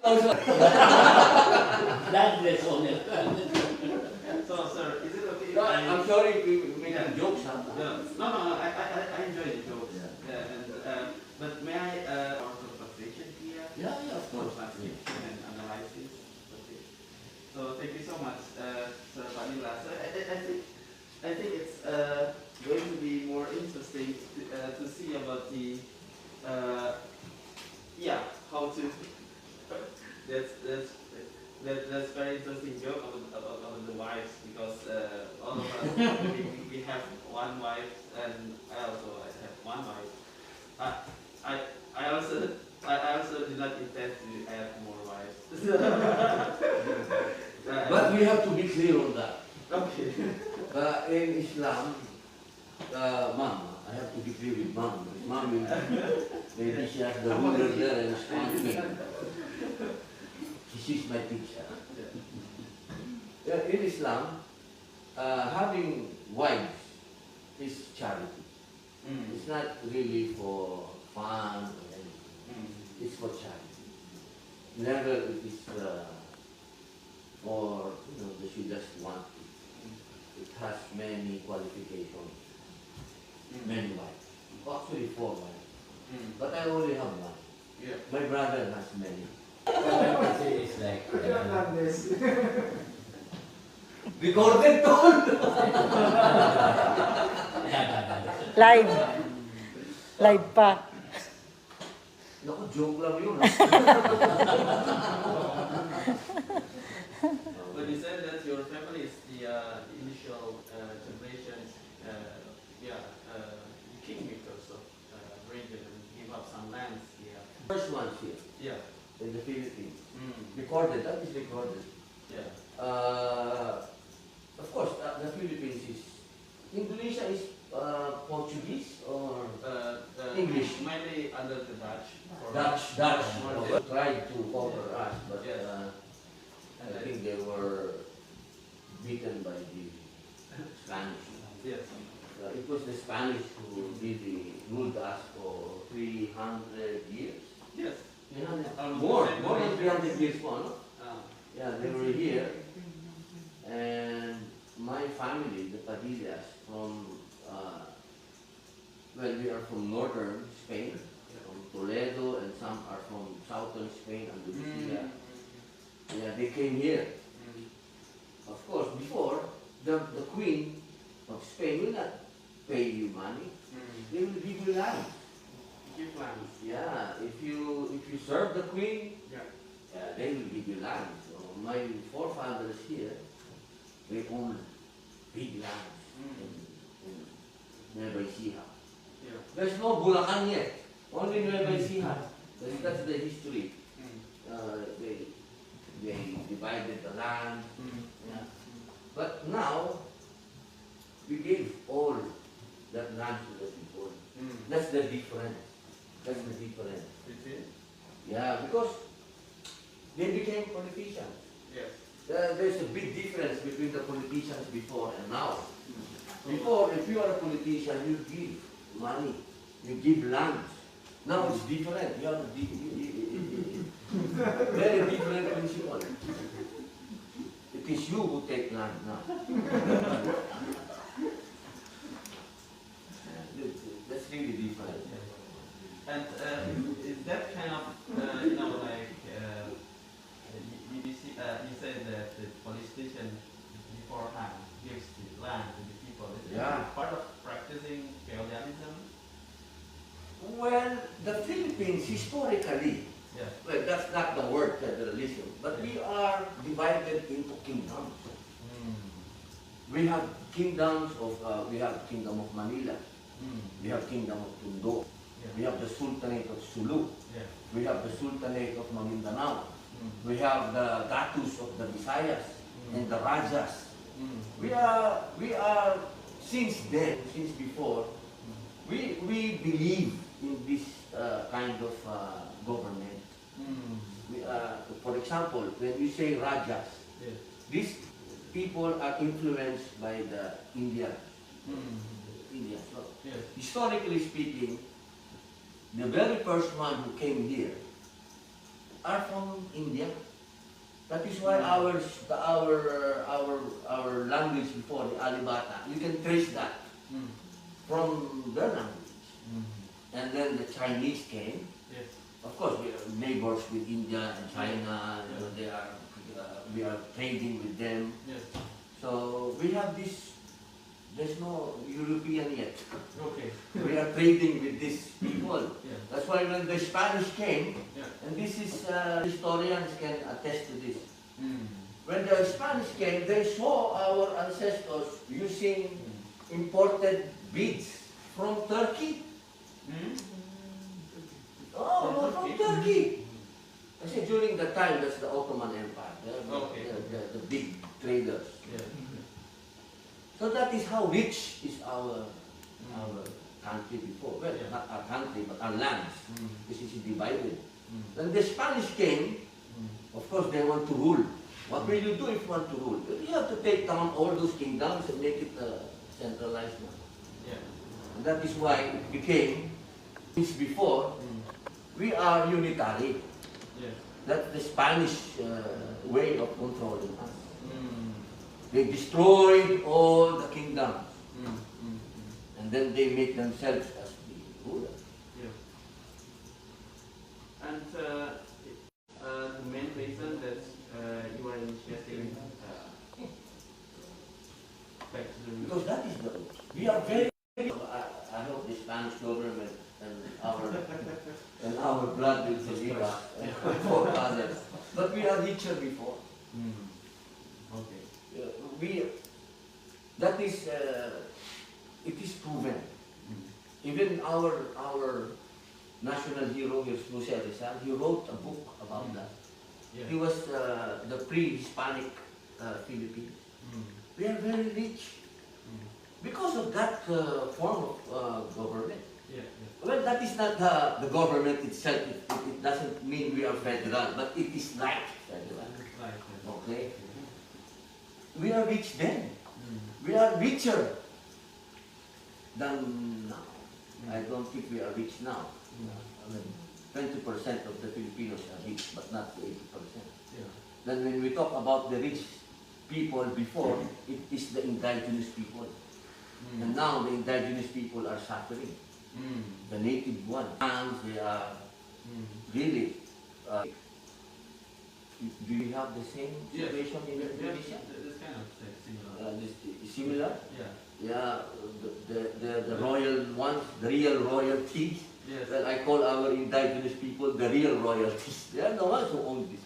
That is on it. So, sir, is it okay? No, I'm sorry if we make jokes, huh? No, I enjoy the jokes. But may I also translation here? Yeah, of For course. translation and analysis. Okay. So thank you so much, Sir Padilla. So I think it's going to be more interesting to see about the yeah, how to that's very interesting joke about the wives, because all of us we have one wife, and I also have one wife. I also did not intend to add more wives. But we have to be clear on that. Okay. In Islam, mom, I have to be clear with mom. Mom is maybe she has the ruler there and stands me. She's my teacher. In Islam, having wives is charity. It's not really for fun or anything. It's for charity. Never it is for, that you just want it. It has many qualifications, many wives. Actually 4 wives. But I only have one. Yeah. My brother has many. It's like Recorded tol! Live. Live pa. Naku, joke lang yun. But you said that your family is the initial generations, kingmakers of region, and give up some lands here. First ones here, Yeah. in the Philippines. Recorded, that is recorded. Yeah. Of course, the Philippines is, Indonesia is Portuguese or English? Mainly under the Dutch. Dutch. Tried to conquer us, but I think they were beaten by the Spanish. Yes. It was the Spanish who really ruled us for 300 years. Yes. 300, more than 300 years more, no? Yeah, they were here. And my family, the Padillas, from, we are from northern Spain, from Toledo, and some are from southern Spain and the Bisita. Yeah, they came here. Of course, before, the Queen of Spain will not pay you money. They will give you land. Give lands. Yeah, if you serve the Queen, Yeah. they will give you land. So my forefathers here, they owned big lands in Nueva Ecija. Yeah. There's no Bulacan yet, only Nueva Ecija. That's the history. They divided the land. Yeah. But now, we gave all that land to the people. That's the difference. That's the difference. Yeah, because they became politicians. Yes. There's a big difference between the politicians before and now. Before, if you are a politician, you give money, you give land. Now it's different. You have a very different principle. It is you who take land now. That's really different. And is that kind of, you said that the politician beforehand gives the land to the people. Is it part of practicing feudalism? Well, the Philippines historically, Yes. well, that's not the word federalism, but we are divided into kingdoms. We have kingdoms of, we have Kingdom of Manila, we have Kingdom of Tondo, we have the Sultanate of Sulu, Yeah. we have the Sultanate of Maguindanao, we have the Datus of the Visayas, and the Rajas. We are, since then, since before, we believe in this kind of government. For example, when we say Rajas, Yes. these people are influenced by the India. So, Yes. historically speaking, the very first one who came here are from India. That is why our language before, the Alibata, you can trace that from their language. And then the Chinese came. Yes. Of course, we are neighbors with India and China. You know, we are trading with them. Yes. So we have this. There's no European yet. Okay. We are trading with these people. Yeah. That's why when the Spanish came, Yeah. and this is historians can attest to this. Mm. When the Spanish came, they saw our ancestors using imported beads from Turkey. Mm. Oh, no, from Turkey. I say during the time, that's the Ottoman Empire, Okay. the big traders. Yeah. So that is how rich is our country before. Well, Yeah. not our country, but our lands. Mm. This is divided. Mm. When the Spanish came, of course they want to rule. What will you do if you want to rule? You have to take down all those kingdoms and make it centralized now. Yeah. And that is why it became, since before, we are unitary. Yeah. That's the Spanish way of controlling us. Mm. They destroyed all the kingdoms. Mm. And then they make themselves as the ruler. Yeah. And the main reason that you are initiating back to the Because that is the, we are very, I hope the Spanish government and our blood will forgive us and for others. But we are richer before. Okay. That is, it is proven. Even our national hero, Jose Rizal, he wrote a book about that. Yeah. He was the pre-Hispanic Philippines. We are very rich because of that form of government. Yeah. Well, that is not the government itself. It doesn't mean we are federal, but it is like federal. Right. Okay? We are rich then. We are richer than now. I don't think we are rich now. I mean, 20% of the Filipinos are rich, but not 80%. Yeah. Then when we talk about the rich people before, it is the indigenous people. And now the indigenous people are suffering. The native ones, they are really. Do you have the same situation in Indonesia? This kind of similar. Similar? Yeah. Yeah, the royal ones, the real royalties. Yes. Well, I call our indigenous people the real royalties. They are the ones who own this